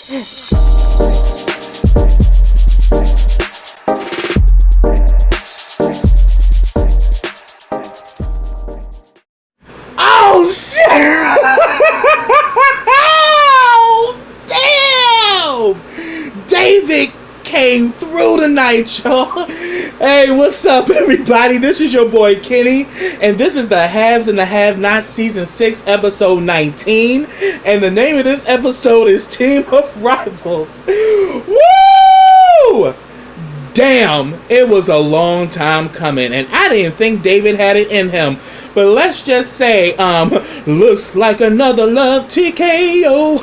Oh shit! Oh damn! David came through tonight, y'all. Hey, what's up, everybody? This is your boy Kenny, and this is the Haves and the Have-Nots Season 6, Episode 19. And the name of this episode is Team of Rivals. Woo! Damn, it was a long time coming, and I didn't think David had it in him. But let's just say, looks like another love TKO.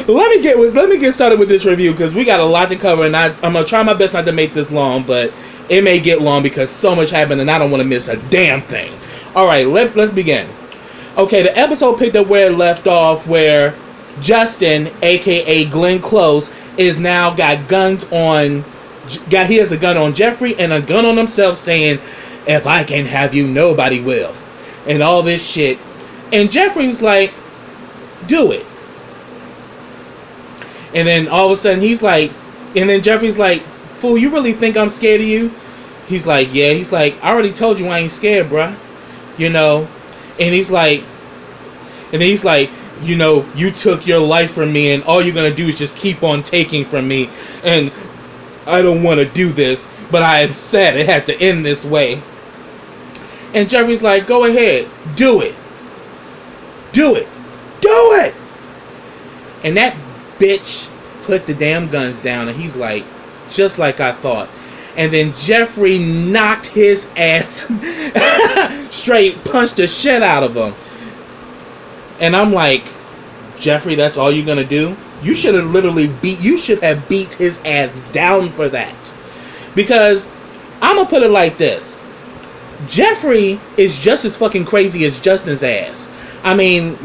let me get started with this review because we got a lot to cover, and I'm gonna try my best not to make this long, but it may get long because so much happened, and I don't want to miss a damn thing. All right, let's begin. Okay, the episode picked up where it left off, where Justin, aka Glenn Close, is now got guns on. He has a gun on Jeffrey and a gun on himself, saying, "If I can't have you, nobody will," and all this shit. And Jeffrey's like, "Do it." And then all of a sudden he's like, and then Jeffrey's like, "Fool, you really think I'm scared of you?" He's like, "Yeah." He's like, "I already told you I ain't scared, bruh." You know? And he's like, "You know, you took your life from me, and all you're gonna do is just keep on taking from me. And I don't want to do this, but I am sad it has to end this way." And Jeffrey's like, "Go ahead, do it. Do it. Do it!" And that bitch put the damn guns down, and he's like, "Just like I thought." And then Jeffrey knocked his ass straight, punched the shit out of him. And I'm like, "Jeffrey, that's all you're gonna do? You should have beat his ass down for that." Because I'm gonna put it like this. Jeffrey is just as fucking crazy as Justin's ass. I mean,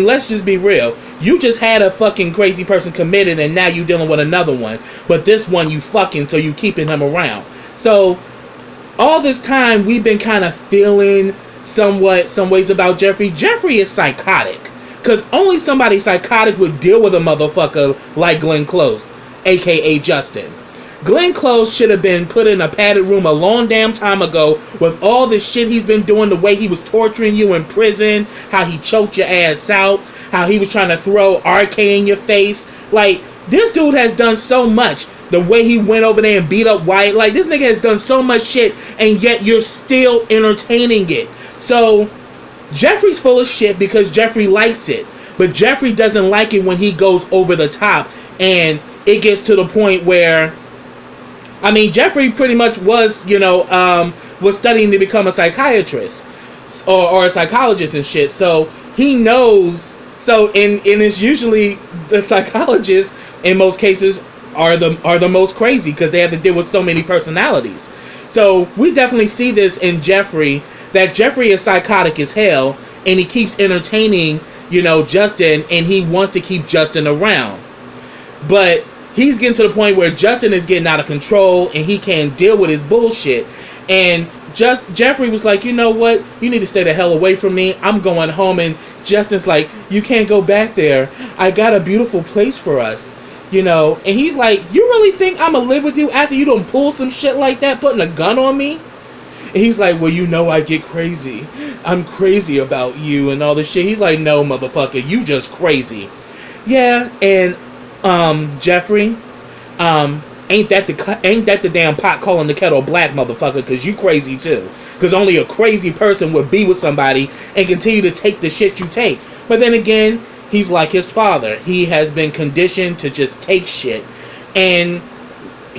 let's just be real. You just had a fucking crazy person committed, and now you dealing with another one. But this one you fucking, so you keeping him around. So all this time we've been kind of feeling some ways about Jeffrey. Jeffrey is psychotic. Because only somebody psychotic would deal with a motherfucker like Glenn Close, aka Justin. Glenn Close should have been put in a padded room a long damn time ago with all the shit he's been doing, the way he was torturing you in prison, how he choked your ass out, how he was trying to throw RK in your face. Like, this dude has done so much. The way he went over there and beat up Wyatt. Like, this nigga has done so much shit, and yet you're still entertaining it. So Jeffrey's full of shit because Jeffrey likes it. But Jeffrey doesn't like it when he goes over the top. And it gets to the point where, I mean, Jeffrey pretty much was, was studying to become a psychiatrist or a psychologist and shit. So he knows. So, and it's usually the psychologists in most cases are the most crazy because they have to deal with so many personalities. So we definitely see this in Jeffrey, that Jeffrey is psychotic as hell, and he keeps entertaining, Justin, and he wants to keep Justin around. But he's getting to the point where Justin is getting out of control, and he can't deal with his bullshit. And Jeffrey was like, "You know what? You need to stay the hell away from me. I'm going home." And Justin's like, "You can't go back there. I got a beautiful place for us." And he's like, "You really think I'm gonna live with you after you don't pull some shit like that, putting a gun on me?" And he's like, "Well, I get crazy. I'm crazy about you and all this shit." He's like, "No, motherfucker, you just crazy." Yeah, and Jeffrey, ain't that the damn pot calling the kettle black, motherfucker? Because you crazy too. Because only a crazy person would be with somebody and continue to take the shit you take. But then again, he's like his father. He has been conditioned to just take shit, and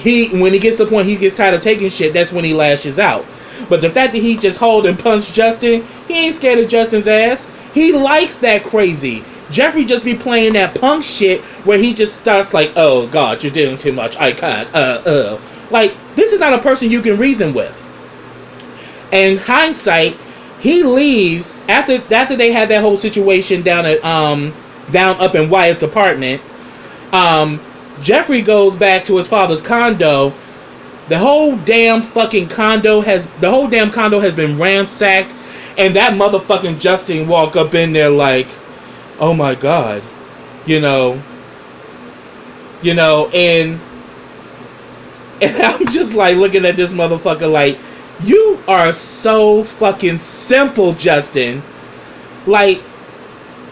when he gets to the point he gets tired of taking shit, that's when he lashes out. But the fact that he just hauled and punched Justin, he ain't scared of Justin's ass. He likes that crazy. Jeffrey just be playing that punk shit where he just starts like, "Oh God, you're doing too much. I can't. Like, this is not a person you can reason with. In hindsight, he leaves after they had that whole situation down up in Wyatt's apartment. Jeffrey goes back to his father's condo. The whole damn condo has been ransacked, and that motherfucking Justin walk up in there like, "Oh my God, you know, and I'm just like looking at this motherfucker like, you are so fucking simple, Justin. Like,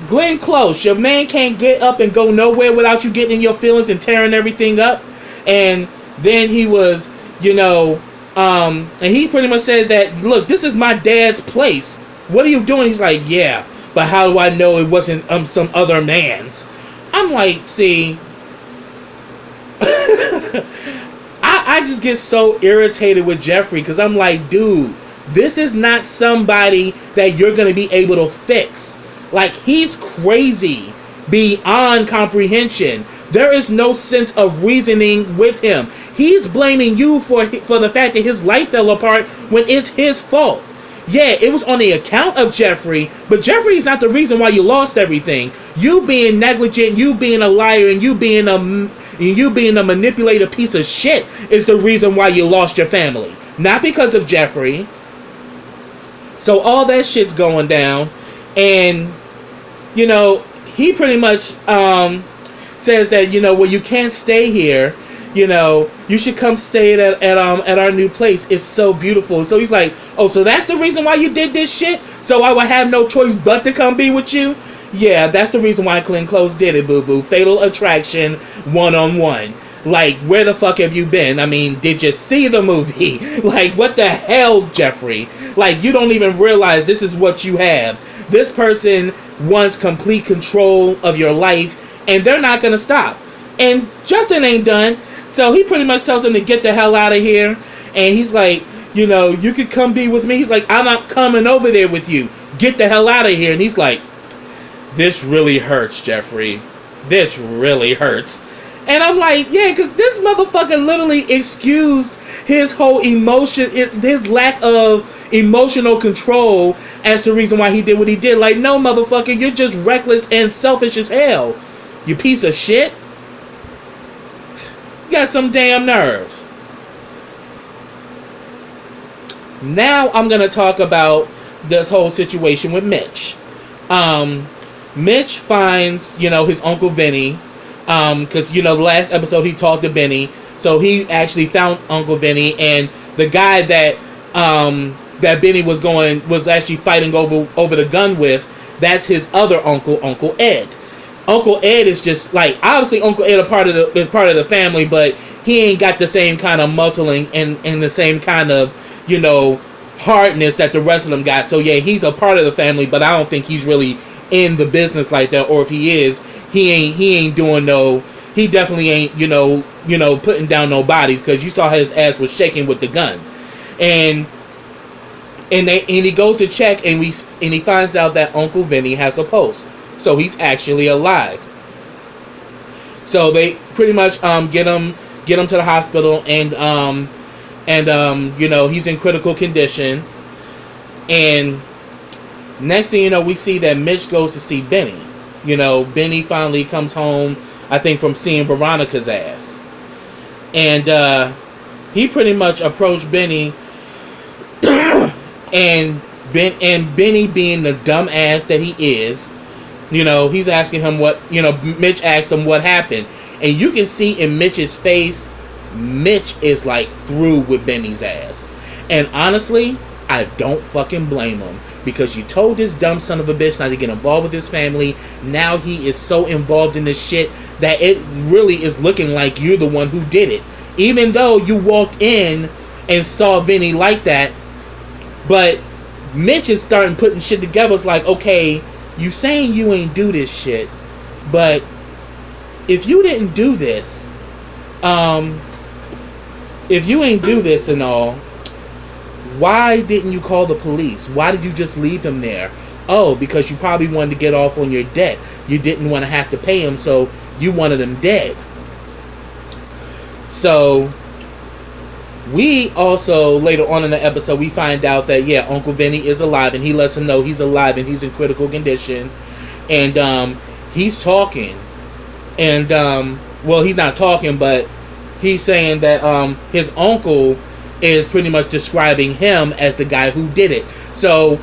Glenn Close, your man can't get up and go nowhere without you getting in your feelings and tearing everything up. And then he was, you know, and he pretty much said that, look, this is my dad's place. What are you doing? He's like, yeah, but how do I know it wasn't some other man's? I'm like, see, I just get so irritated with Jeffrey because I'm like, dude, this is not somebody that you're going to be able to fix. Like, he's crazy beyond comprehension. There is no sense of reasoning with him. He's blaming you for the fact that his life fell apart when it's his fault. Yeah, it was on the account of Jeffrey, but Jeffrey is not the reason why you lost everything. You being negligent, you being a liar, and you being a manipulative piece of shit is the reason why you lost your family. Not because of Jeffrey. So all that shit's going down, and you know, he pretty much says that, you know, well, you can't stay here. You know, you should come stay at our new place. It's so beautiful. So he's like, oh, so that's the reason why you did this shit? So I would have no choice but to come be with you? Yeah, that's the reason why Glenn Close did it, boo-boo. Fatal attraction, one-on-one. Like, where the fuck have you been? I mean, did you see the movie? Like, what the hell, Jeffrey? Like, you don't even realize this is what you have. This person wants complete control of your life, and they're not gonna stop. And Justin ain't done. So he pretty much tells him to get the hell out of here. And he's like, you know, you could come be with me. He's like, I'm not coming over there with you. Get the hell out of here. And he's like, this really hurts, Jeffrey. This really hurts. And I'm like, yeah, because this motherfucker literally excused his whole emotion, his lack of emotional control as the reason why he did what he did. Like, no, motherfucker, you're just reckless and selfish as hell. You piece of shit. Got some damn nerve. Now I'm gonna talk about this whole situation with Mitch. Mitch finds, you know, his Uncle Vinny, because, you know, the last episode he talked to Benny, so he actually found Uncle Vinny, and the guy that that Benny was actually fighting over the gun with, that's his other uncle, Uncle Ed. Uncle Ed is just like, obviously Uncle Ed is part of the family, but he ain't got the same kind of muscling and the same kind of, you know, hardness that the rest of them got. So yeah, he's a part of the family, but I don't think he's really in the business like that. Or if he is, he ain't doing no. He definitely ain't, you know, putting down no bodies, because you saw his ass was shaking with the gun, and he goes to check, and he finds out that Uncle Vinny has a pulse. So he's actually alive. So they pretty much get him to the hospital, and you know, he's in critical condition. And next thing you know, we see that Mitch goes to see Benny. You know, Benny finally comes home, I think, from seeing Veronica's ass. And he pretty much approached Benny, and Benny, being the dumb ass that he is, you know, he's asking him Mitch asked him what happened. And you can see in Mitch's face, Mitch is like through with Benny's ass. And honestly, I don't fucking blame him. Because you told this dumb son of a bitch not to get involved with his family. Now he is so involved in this shit that it really is looking like you're the one who did it. Even though you walked in and saw Vinny like that. But Mitch is starting putting shit together. It's like, okay, you saying you ain't do this shit, but if you didn't do this, if you ain't do this and all, why didn't you call the police? Why did you just leave him there? Oh, because you probably wanted to get off on your debt. You didn't want to have to pay him, so you wanted him dead. So we also, later on in the episode, we find out that, yeah, Uncle Vinny is alive, and he lets him know he's alive and he's in critical condition. And he's talking. And, well, he's not talking, but he's saying that his uncle is pretty much describing him as the guy who did it. So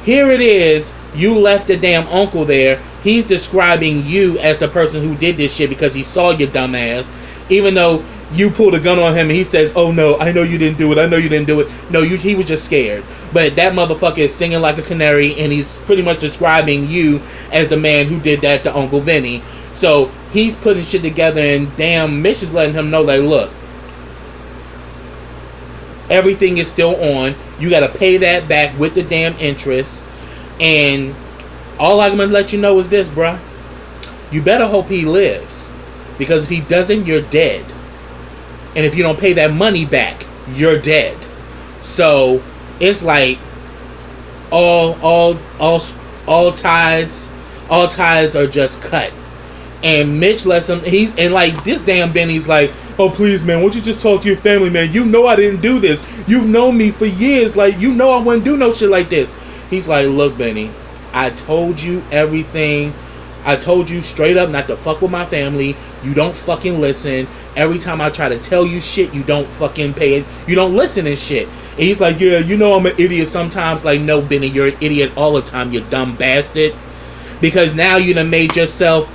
here it is. You left the damn uncle there. He's describing you as the person who did this shit because he saw your dumbass. Even though you pulled a gun on him and he says, oh no, I know you didn't do it. I know you didn't do it. No, he was just scared. But that motherfucker is singing like a canary and he's pretty much describing you as the man who did that to Uncle Vinny. So he's putting shit together and damn Mitch is letting him know, like, look, everything is still on. You got to pay that back with the damn interest. And all I'm going to let you know is this, bruh. You better hope he lives. Because if he doesn't, you're dead. And if you don't pay that money back, you're dead. So it's like all ties are just cut. And Mitch lets him. And like this damn Benny's like, oh please man, won't you just talk to your family, man? You know I didn't do this. You've known me for years. Like you know I wouldn't do no shit like this. He's like, look Benny, I told you everything. I told you straight up not to fuck with my family. You don't fucking listen. Every time I try to tell you shit, you don't fucking pay it. You don't listen and shit. And he's like, yeah, you know I'm an idiot sometimes. Like, no, Benny, you're an idiot all the time, you dumb bastard. Because now you done made yourself,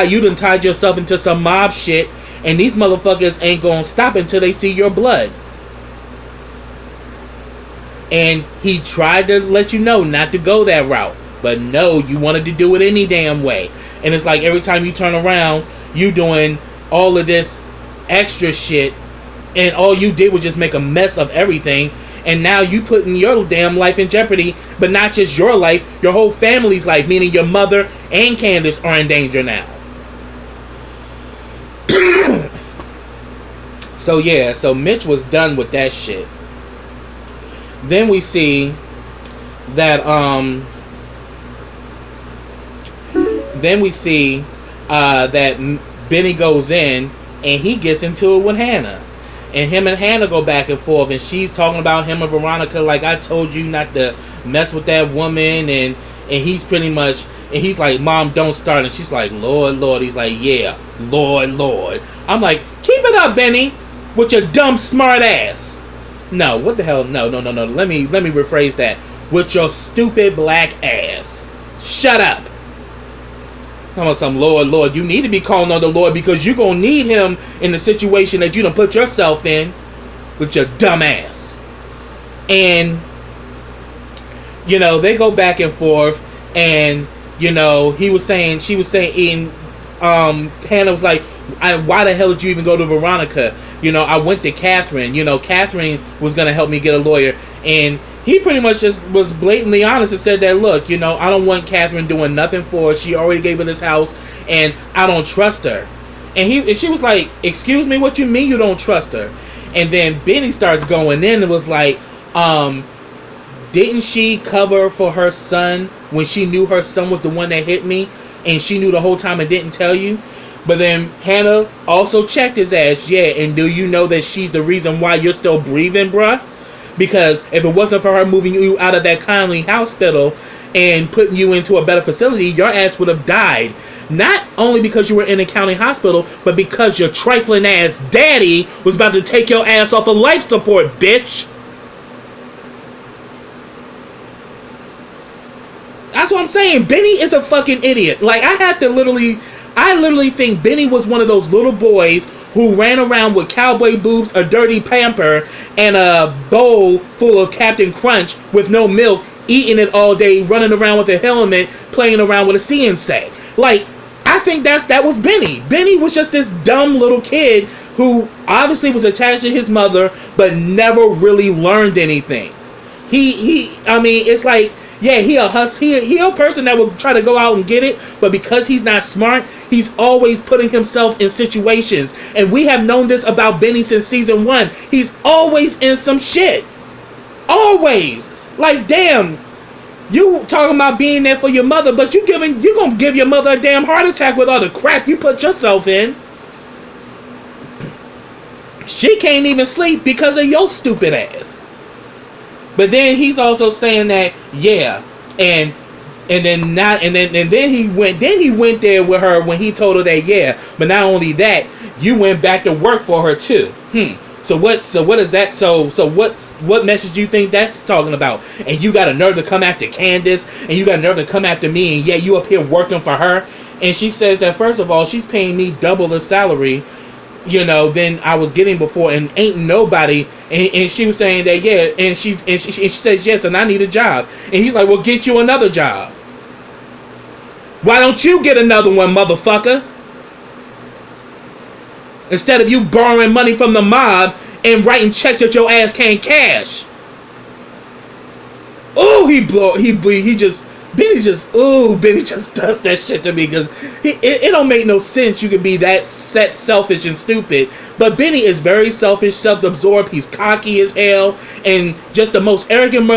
you done tied yourself into some mob shit. And these motherfuckers ain't gonna stop until they see your blood. And he tried to let you know not to go that route. But no, you wanted to do it any damn way. And it's like every time you turn around, you doing all of this extra shit. And all you did was just make a mess of everything. And now you putting your damn life in jeopardy. But not just your life, your whole family's life. Meaning your mother and Candace are in danger now. So yeah, so Mitch was done with that shit. Then we see that that Benny goes in and he gets into it with Hannah. And him and Hannah go back and forth and she's talking about him and Veronica like, I told you not to mess with that woman. And he's pretty much, and he's like, Mom, don't start. And she's like, Lord, Lord. He's like, yeah, Lord, Lord. I'm like, keep it up, Benny, with your dumb smart ass. No, what the hell? No. Let me rephrase that. With your stupid black ass. Shut up. Come on, some Lord. You need to be calling on the Lord because you're going to need him in the situation that you done put yourself in with your dumb ass. And, you know, they go back and forth. And, you know, she was saying, Hannah was like, why the hell did you even go to Veronica? You know, I went to Catherine. You know, Catherine was going to help me get a lawyer. And he pretty much just was blatantly honest and said that, look, you know, I don't want Catherine doing nothing for her. She already gave her this house, and I don't trust her. And she was like, excuse me, what you mean you don't trust her? And then Benny starts going in and was like, didn't she cover for her son when she knew her son was the one that hit me? And she knew the whole time and didn't tell you? But then Hannah also checked his ass. Yeah, and do you know that she's the reason why you're still breathing, bruh? Because if it wasn't for her moving you out of that Conley hospital and putting you into a better facility, your ass would have died. Not only because you were in a county hospital, but because your trifling ass daddy was about to take your ass off of life support, bitch. That's what I'm saying. Benny is a fucking idiot. Like, I literally think Benny was one of those little boys who ran around with cowboy boots, a dirty pamper, and a bowl full of Captain Crunch with no milk, eating it all day, running around with a helmet, playing around with a CNC. Like, I think that was Benny. Benny was just this dumb little kid who obviously was attached to his mother, but never really learned anything. It's like, yeah, he a person that will try to go out and get it, but because he's not smart, he's always putting himself in situations. And we have known this about Benny since season 1. He's always in some shit. Always. Like, damn, you talking about being there for your mother, but you gonna give your mother a damn heart attack with all the crap you put yourself in. She can't even sleep because of your stupid ass. But then he's also saying that, yeah, and then he went there with her when he told her that, yeah, but not only that, you went back to work for her too. So what is that? So what message do you think that's talking about? And you got a nerve to come after Candace, and you got a nerve to come after me, and yet you up here working for her. And she says that first of all, she's paying me double the salary, than I was getting before, and ain't nobody. And she was saying that and she says yes, and I need a job. And he's like, well, get you another job. Why don't you get another one, motherfucker? Instead of you borrowing money from the mob and writing checks that your ass can't cash. Oh, Benny just does that shit to me, because it don't make no sense you can be that selfish and stupid. But Benny is very selfish, self-absorbed. He's cocky as hell, and just the most arrogant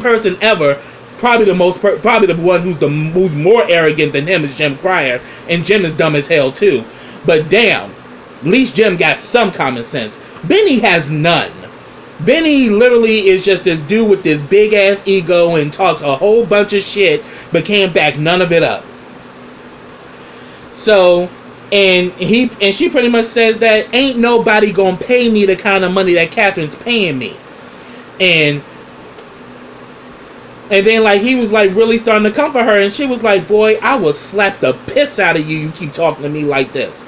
person ever. Probably the one who's more arrogant than him is Jim Cryer, and Jim is dumb as hell too. But damn, at least Jim got some common sense. Benny has none. Benny literally is just this dude with this big ass ego and talks a whole bunch of shit, but can't back none of it up. So, and she pretty much says that ain't nobody gonna pay me the kind of money that Catherine's paying me. And then, like, he was, like, really starting to comfort her, and she was like, boy, I will slap the piss out of you. You keep talking to me like this.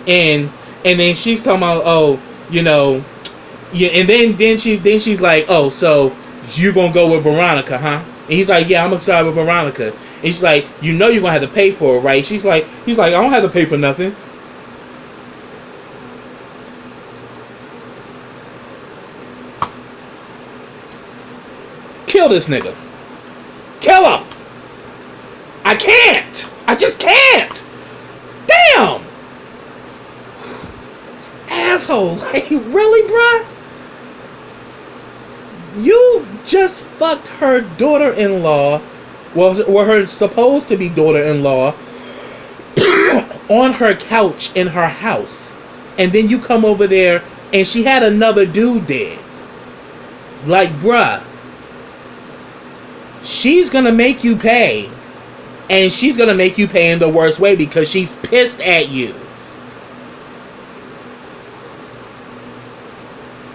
And then she's talking about, and then she's like, oh, so you gonna go with Veronica, huh? And he's like, yeah, I'm excited with Veronica. And she's like, you're gonna have to pay for it, right? He's like, I don't have to pay for nothing. Kill this nigga. Kill him! I can't! I just can't! Damn! This asshole. Like, really, bruh? You just fucked her daughter-in-law, well, her supposed to be daughter-in-law, on her couch in her house. And then you come over there and she had another dude there. Like, bruh. She's gonna make you pay, and she's gonna make you pay in the worst way because she's pissed at you.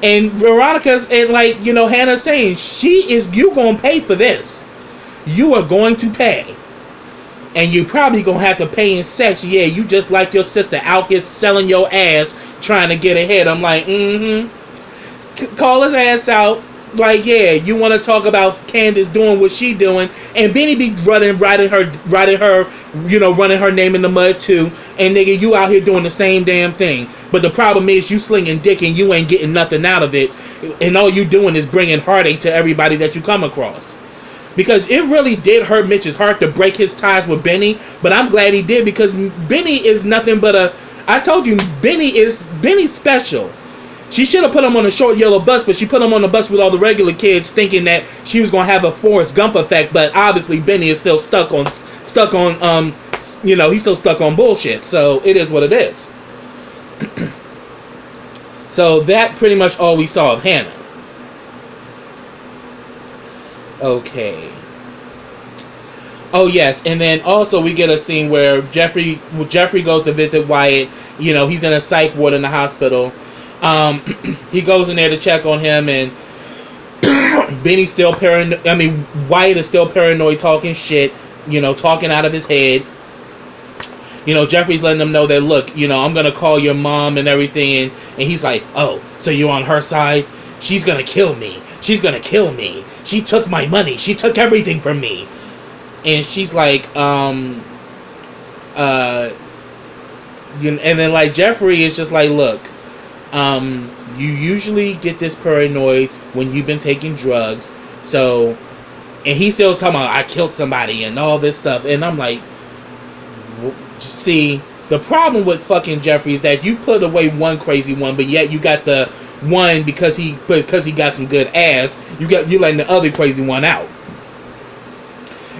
And Veronica's, and like, Hannah's saying, you gonna pay for this. You are going to pay. And you probably gonna have to pay in sex. Yeah, you just like your sister out here selling your ass, trying to get ahead. I'm like, call his ass out. Like, yeah, you want to talk about Candace doing what she doing, and Benny be writing her, running her name in the mud too, and nigga, you out here doing the same damn thing. But the problem is you slinging dick and you ain't getting nothing out of it, and all you doing is bringing heartache to everybody that you come across. Because it really did hurt Mitch's heart to break his ties with Benny, but I'm glad he did, because Benny is nothing but I told you, Benny's special. She should have put him on a short yellow bus, but she put him on the bus with all the regular kids, thinking that she was going to have a Forrest Gump effect. But obviously, Benny is still stuck on, he's still stuck on bullshit. So it is what it is. So that pretty much all we saw of Hannah. Okay. Oh yes, and then also we get a scene where Jeffrey goes to visit Wyatt. He's in a psych ward in the hospital. He goes in there to check on him, and Benny's still paranoid. Wyatt is still paranoid, talking shit, talking out of his head. Jeffrey's letting them know that, look, I'm gonna call your mom and everything, and he's like, oh, so you're on her side? She's gonna kill me. She's gonna kill me. She took my money. She took everything from me. And she's like, and then like Jeffrey is just like, look. You usually get this paranoid when you've been taking drugs. So, and he still talking about, I killed somebody and all this stuff. And I'm like, see, the problem with fucking Jeffrey is that you put away one crazy one, but yet you got the one because he got some good ass. You letting the other crazy one out.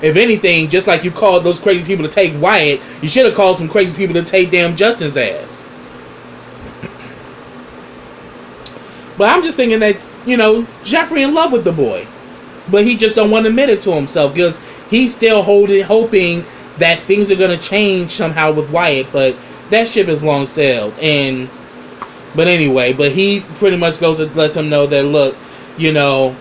If anything, just like you called those crazy people to take Wyatt, you should have called some crazy people to take damn Justin's ass. But I'm just thinking that, Jeffrey in love with the boy. But he just don't want to admit it to himself, because he's still hoping that things are going to change somehow with Wyatt. But that ship is long sailed. And But anyway, but he pretty much goes and lets him know that, look, you know,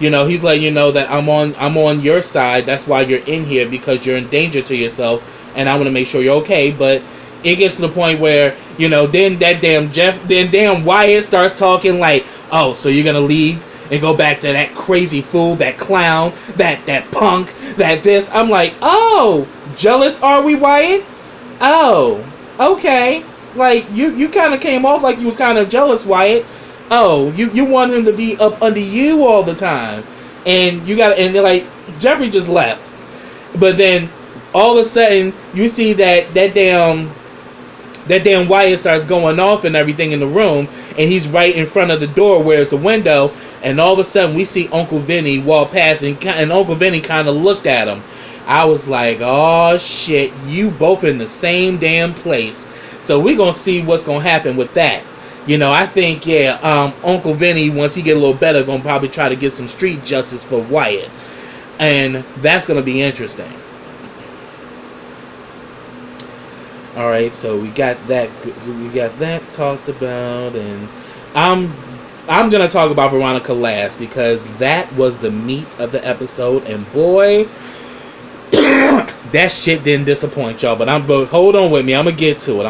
he's letting you know that I'm on your side. That's why you're in here, because you're in danger to yourself, and I want to make sure you're okay. But it gets to the point where, then damn Wyatt starts talking like, oh, so you're gonna leave and go back to that crazy fool, that clown, that punk, that this. I'm like, oh, jealous are we, Wyatt? Oh, okay. Like, you kind of came off like you was kind of jealous, Wyatt. Oh, you want him to be up under you all the time. And they're like, Jeffrey just left. But then, all of a sudden, you see that damn Wyatt starts going off and everything in the room, and he's right in front of the door where it's the window, and all of a sudden, we see Uncle Vinny walk past, and Uncle Vinny kind of looked at him. I was like, oh shit, you both in the same damn place. So we're going to see what's going to happen with that. I think, Uncle Vinny, once he get a little better, going to probably try to get some street justice for Wyatt. And that's going to be interesting. Alright, so we got that talked about, and I'm going to talk about Veronica last, because that was the meat of the episode, and boy, that shit didn't disappoint y'all. But hold on with me, I'm going to get to it.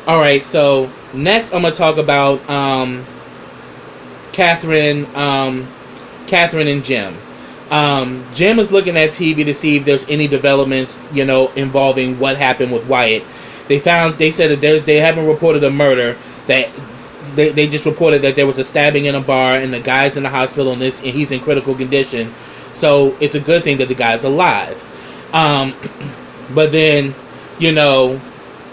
Alright, so next I'm going to talk about Catherine and Jim. Jim is looking at TV to see if there's any developments, involving what happened with Wyatt. They said that they haven't reported a murder. That they just reported that there was a stabbing in a bar and the guy's in the hospital and he's in critical condition. So it's a good thing that the guy's alive. But then,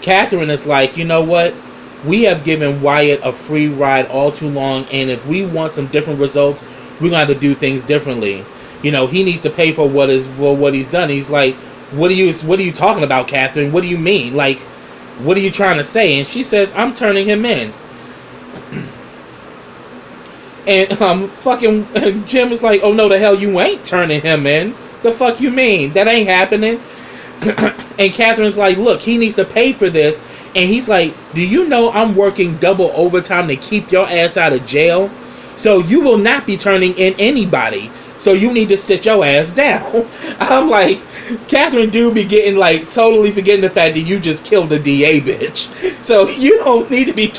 Catherine is like, you know what? We have given Wyatt a free ride all too long, and if we want some different results, we're gonna have to do things differently. He needs to pay for what he's done. He's like, what are you talking about, Catherine? What do you mean? Like, what are you trying to say? And she says, I'm turning him in. And fucking Jim is like, oh no, the hell you ain't turning him in. The fuck you mean? That ain't happening. And Catherine's like, look, he needs to pay for this. And he's like, do you know I'm working double overtime to keep your ass out of jail? So you will not be turning in anybody. So you need to sit your ass down. I'm like, Catherine do be getting like totally forgetting the fact that you just killed the DA bitch. So you don't need to be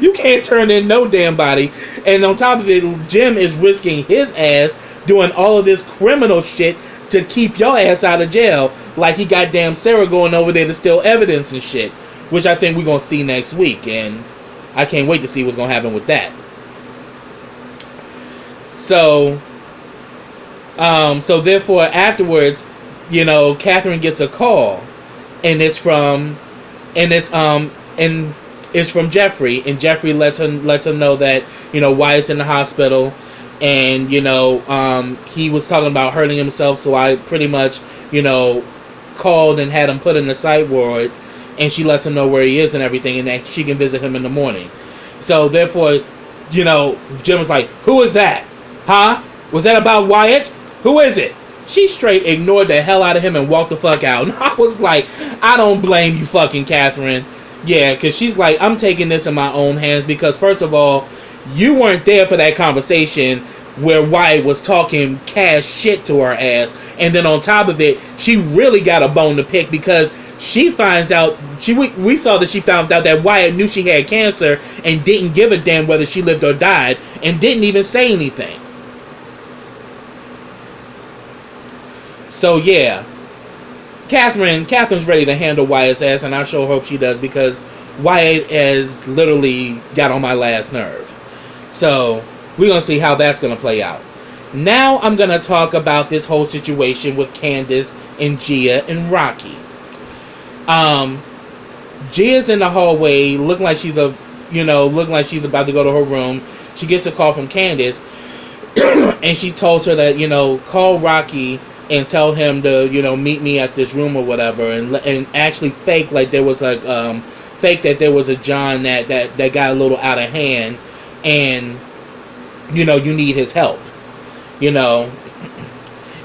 you can't turn in no damn body. And on top of it, Jim is risking his ass doing all of this criminal shit to keep your ass out of jail. Like he got damn Sarah going over there to steal evidence and shit. Which I think we're going to see next week. And I can't wait to see what's going to happen with that. So therefore afterwards, Catherine gets a call, and it's from Jeffrey, and Jeffrey lets him know that Wyatt's in the hospital, and he was talking about hurting himself, so I pretty much called and had him put in the psych ward, and she lets him know where he is and everything, and that she can visit him in the morning. So therefore, Jim was like, who is that? Huh? Was that about Wyatt? Who is it? She straight ignored the hell out of him and walked the fuck out. And I was like, I don't blame you, fucking Catherine. Yeah, because she's like, I'm taking this in my own hands, because first of all, you weren't there for that conversation where Wyatt was talking cash shit to her ass. And then on top of it, she really got a bone to pick, because she finds out, we saw that she found out that Wyatt knew she had cancer and didn't give a damn whether she lived or died, and didn't even say anything. So yeah, Catherine's ready to handle Wyatt's ass, and I sure hope she does, because Wyatt has literally got on my last nerve. So we're going to see how that's going to play out. Now I'm going to talk about this whole situation with Candace and Gia and Rocky. Gia's in the hallway, looking like she's about to go to her room. She gets a call from Candace, and she tells her that, call Rocky and tell him to, meet me at this room or whatever, and actually fake like there was fake that there was a John that got a little out of hand, and you need his help,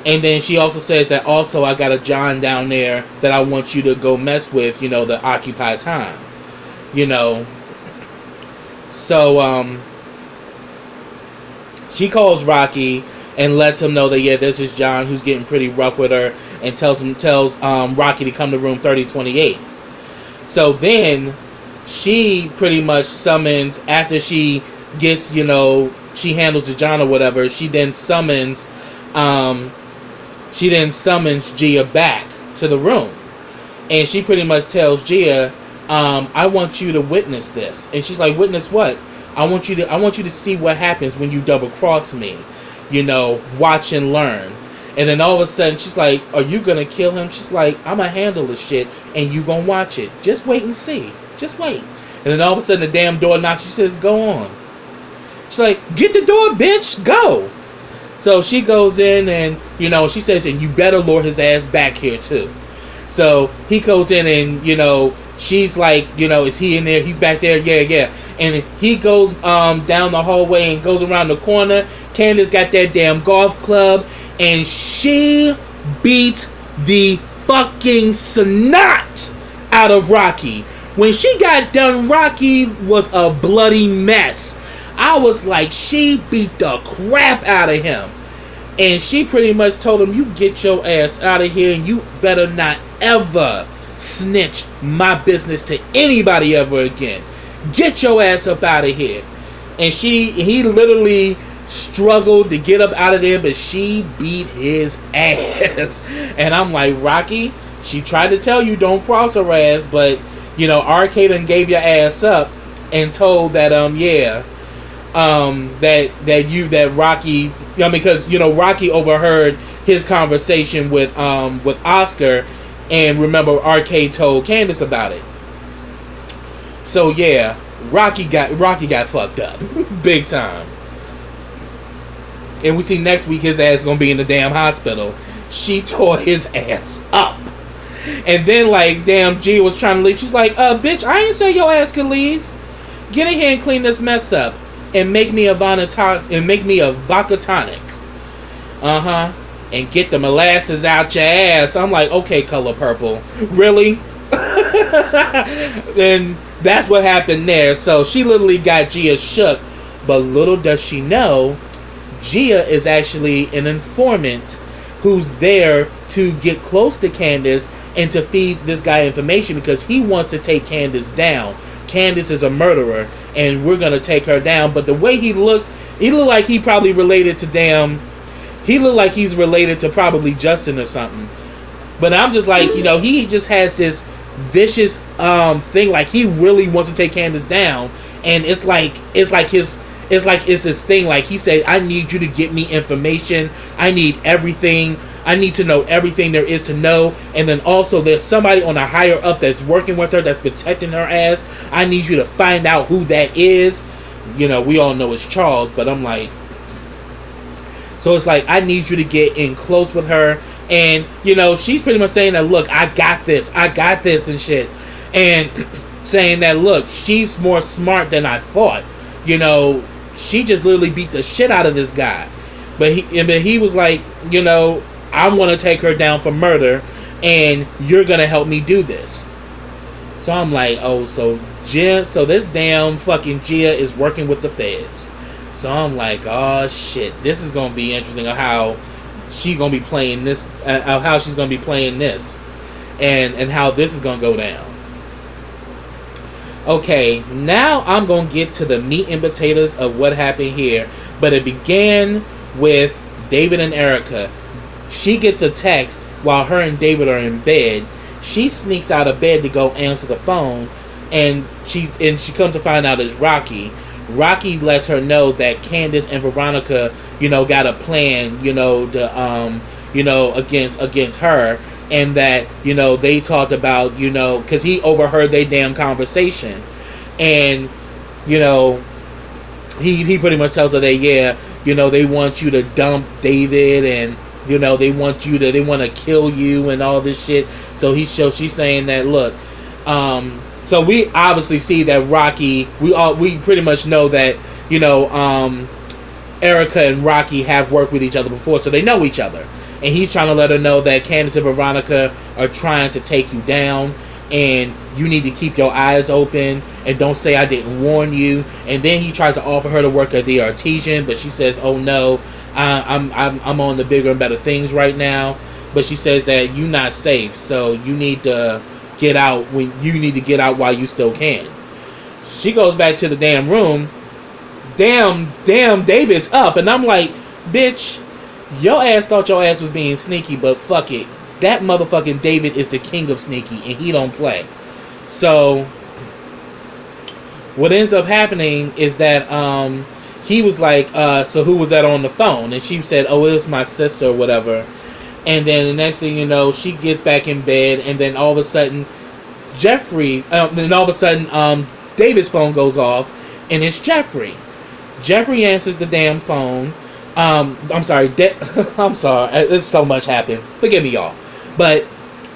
And then she also says that also I got a John down there that I want you to go mess with, to occupy time. You know. So she calls Rocky and lets him know that this is John who's getting pretty rough with her, and tells Rocky to come to room 3028. So then she pretty much summons, after she gets, she handles the John or whatever, she then summons Gia back to the room. And she pretty much tells Gia, I want you to witness this. And she's like, witness what? I want you to see what happens when you double cross me. Watch and learn. And then all of a sudden she's like, are you gonna kill him? She's like, I'ma handle this shit and you gonna watch it. Just wait and see. Just wait. And then all of a sudden the damn door knocks. She says, go on. She's like, get the door, bitch, go. So she goes in and, she says, and you better lure his ass back here too. So he goes in and, she's like, is he in there? He's back there. Yeah. And he goes down the hallway and goes around the corner. Candace got that damn golf club and she beat the fucking snot out of Rocky. When she got done, Rocky was a bloody mess. I was like, she beat the crap out of him. And she pretty much told him, you get your ass out of here and you better not ever snitch my business to anybody ever again. Get your ass up out of here. And he literally struggled to get up out of there, but she beat his ass. And I'm like, Rocky, she tried to tell you don't cross her ass, but Arcade done gave your ass up and told that that Rocky, because Rocky overheard his conversation with Oscar, and remember Arcade told Candace about it. So yeah, Rocky got fucked up big time. And we see next week his ass gonna be in the damn hospital. She tore his ass up. And then like damn G was trying to leave. She's like, bitch, I ain't say your ass could leave. Get in here and clean this mess up. And make me a vodka tonic. And get the molasses out your ass. I'm like, okay, Color Purple. Really? And that's what happened there. So she literally got Gia shook. But little does she know, Gia is actually an informant who's there to get close to Candace and to feed this guy information because he wants to take Candace down. Candace is a murderer and we're gonna take her down. But the way he looks like he probably related to he looked like he's related to probably Justin or something. But I'm just like, he just has this vicious thing, like he really wants to take Candace down. And it's his thing. Like he said, I need you to get me information. I need everything. I need to know everything there is to know. And then also there's somebody on a higher up that's working with her, that's protecting her ass. I need you to find out who that is. We all know it's Charles, but I'm like, so it's like, I need you to get in close with her. And, she's pretty much saying that, look, I got this and shit. And saying that, look, she's more smart than I thought. She just literally beat the shit out of this guy. But he was like, I want to take her down for murder, and you're going to help me do this. So I'm like, oh, so this damn fucking Gia is working with the feds. So I'm like, oh shit, this is going to be interesting of how she's going to be playing this, and how this is going to go down. Okay, now I'm going to get to the meat and potatoes of what happened here. But it began with David and Erica. She gets a text while her and David are in bed. She sneaks out of bed to go answer the phone, and she comes to find out it's Rocky. Rocky lets her know that Candace and Veronica, got a plan, to against her, and that they talked about, because he overheard their damn conversation, and he pretty much tells her that they want you to dump David, and they want to kill you and all this shit. So she's saying that, look, so we obviously see that Rocky, we pretty much know that Erica and Rocky have worked with each other before, so they know each other. and he's trying to let her know that Candace and Veronica are trying to take you down, and you need to keep your eyes open and don't say I didn't warn you. And then he tries to offer her to work at the Artesian, but she says, "Oh no, I'm on the bigger and better things right now." But she says that you're not safe, so you need to get out while you still can. She goes back to the damn room. Damn, David's up, and I'm like, bitch, your ass thought your ass was being sneaky, but fuck it. That motherfucking David is the king of sneaky, and he don't play. So what ends up happening is that he was like, so who was that on the phone? And she said, oh, it was my sister or whatever. And then the next thing you know, she gets back in bed, and then all of a sudden, David's phone goes off, and it's Jeffrey. Jeffrey answers the damn phone. I'm sorry. I'm sorry. There's so much happened. Forgive me, y'all. But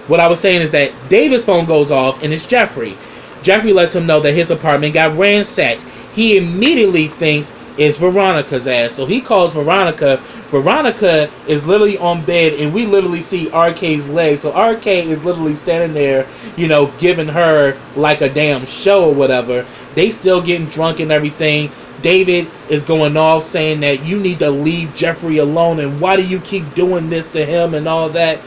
what I was saying is that David's phone goes off, and it's Jeffrey. Jeffrey lets him know that his apartment got ransacked. He immediately thinks it's Veronica's ass. So he calls Veronica. Veronica is literally on bed, and we literally see RK's legs. So RK is literally standing there, giving her like a damn show or whatever. They still getting drunk and everything. David is going off saying that you need to leave Jeffrey alone, and why do you keep doing this to him and all that.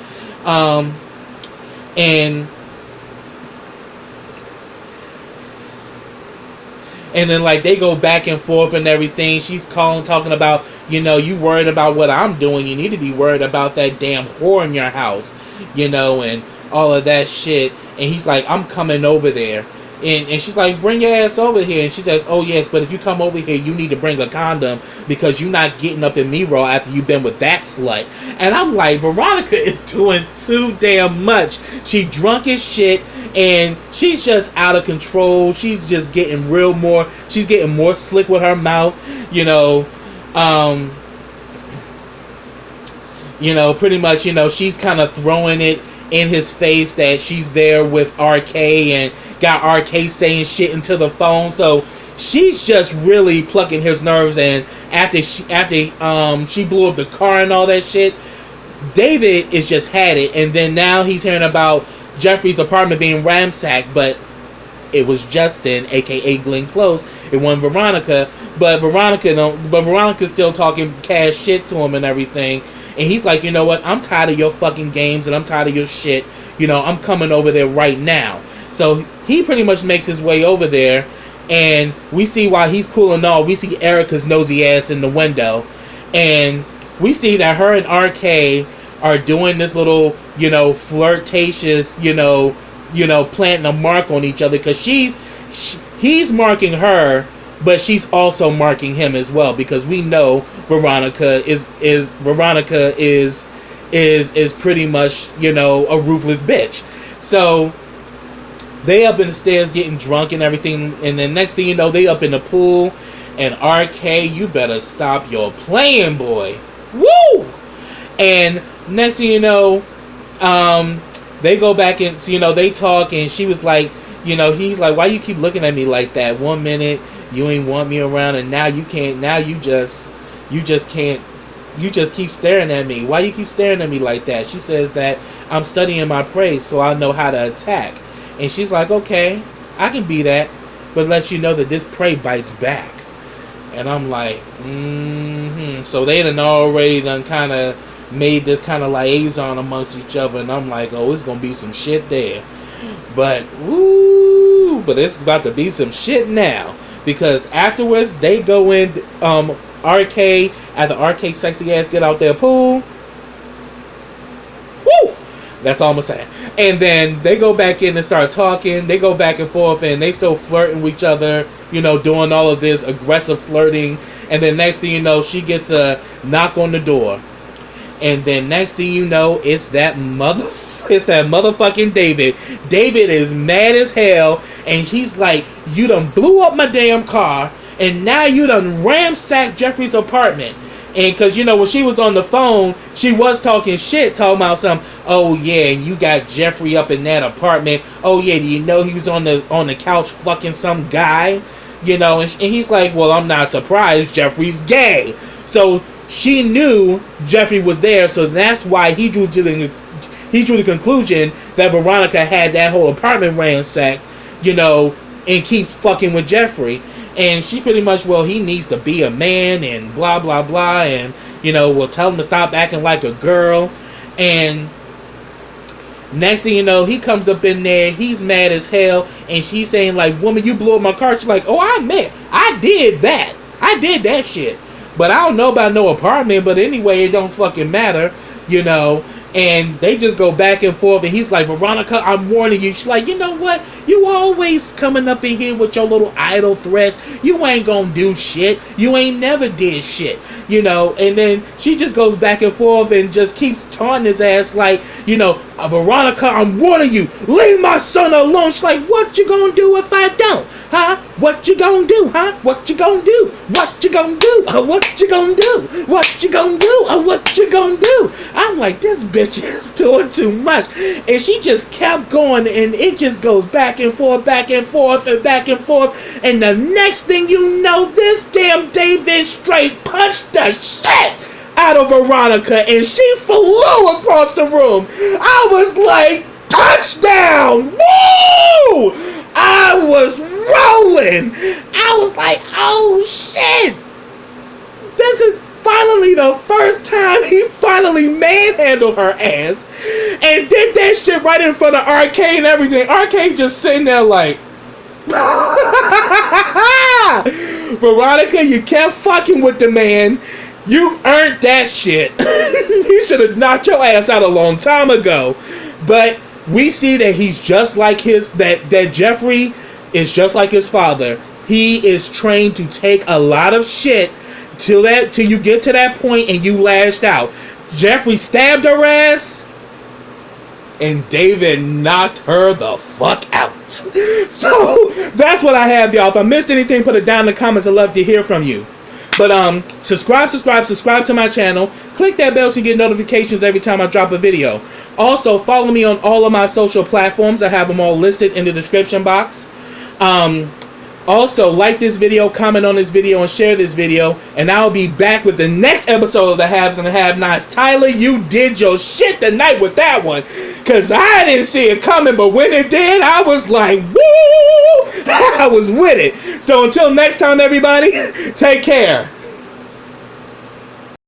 And then, like, they go back and forth and everything. She's talking about, you worried about what I'm doing. You need to be worried about that damn whore in your house, and all of that shit. And he's like, I'm coming over there. And she's like, bring your ass over here. And she says, oh, yes, but if you come over here, you need to bring a condom because you're not getting up in me raw after you've been with that slut. And I'm like, Veronica is doing too damn much. She drunk as shit, and she's just out of control. She's just getting she's getting more slick with her mouth, pretty much, she's kind of throwing it in his face that she's there with RK and got RK saying shit into the phone. So she's just really plucking his nerves. And after she blew up the car and all that shit, David is just had it. And then now he's hearing about Jeffrey's apartment being ransacked, but it was Justin, aka Glenn Close. It wasn't Veronica, but Veronica's still talking cash shit to him and everything. And he's like, you know what? I'm tired of your fucking games, and I'm tired of your shit. I'm coming over there right now. So he pretty much makes his way over there, and we see while he's cooling off, we see Erica's nosy ass in the window, and we see that her and RK are doing this little, flirtatious, planting a mark on each other, because he's marking her, but she's also marking him as well, because we know Veronica is pretty much, a ruthless bitch. So they up in the stairs getting drunk and everything, and then next thing you know, they up in the pool, and RK, you better stop your playing, boy. Woo! And next thing you know, they go back and, they talk, and she was like, he's like, why you keep looking at me like that? 1 minute you ain't want me around, and now you can't, now you just can't, you just keep staring at me. Why you keep staring at me like that? She says that I'm studying my prey so I know how to attack. And she's like, okay, I can be that, but let you know that this prey bites back. And I'm like, So they already kind of made this kind of liaison amongst each other, and I'm like, oh, it's gonna be some shit there. But it's about to be some shit now, because afterwards they go in, RK, after RK sexy ass get out their pool. Woo! That's all I'm saying. And then they go back in and start talking. They go back and forth, and they still flirting with each other, doing all of this aggressive flirting. And then next thing you know, she gets a knock on the door. And then next thing you know, it's that motherfucking David. David is mad as hell, and he's like, you done blew up my damn car, and now you done ransacked Jeffrey's apartment. And because, when she was on the phone, she was talking shit, talking about oh yeah, and you got Jeffrey up in that apartment. Oh yeah, do you know he was on the couch fucking some guy? And he's like, well, I'm not surprised, Jeffrey's gay. So she knew Jeffrey was there, so that's why he drew the conclusion that Veronica had that whole apartment ransacked, and keeps fucking with Jeffrey. And she pretty much, he needs to be a man and blah, blah, blah. And, will tell him to stop acting like a girl. And next thing you know, he comes up in there. He's mad as hell. And she's saying, like, woman, you blew up my car. She's like, oh, I admit, I did that. I did that shit. But I don't know about no apartment. But anyway, it don't fucking matter, And they just go back and forth, and he's like, Veronica, I'm warning you. She's like, you know what? You always coming up in here with your little idle threats. You ain't gonna do shit. You ain't never did shit. And then she just goes back and forth and just keeps taunting his ass like, Veronica, I'm warning you. Leave my son alone. She's like, what you gonna do if I don't? Huh? What you gonna do? Huh? What you gonna do? What you gonna do? What you gonna do? What you gonna do? What you gonna do? I'm like, this bitch is doing too much. And she just kept going, and it just goes back and forth, back and forth, and back and forth. And the next thing you know, this damn David straight punched the shit out of Veronica, and she flew across the room. I was like, touchdown! Woo! I was rolling. I was like, oh shit. This is finally the first time he finally manhandled her ass and did that shit right in front of Arcade and everything. Arcade just sitting there like, Veronica, you kept fucking with the man. You earned that shit. He should have knocked your ass out a long time ago. But we see that he's just like that Jeffrey is just like his father. He is trained to take a lot of shit till you get to that point and you lashed out. Jeffrey stabbed her ass, and David knocked her the fuck out. So that's what I have, y'all. If I missed anything, put it down in the comments. I'd love to hear from you. But subscribe to my channel. Click that bell so you get notifications every time I drop a video. Also, follow me on all of my social platforms. I have them all listed in the description box. Also, like this video, comment on this video, and share this video. And I'll be back with the next episode of the Haves and the Have-Nots. Tyler, you did your shit tonight with that one. Because I didn't see it coming, but when it did, I was like, woo! I was with it. So until next time, everybody, take care.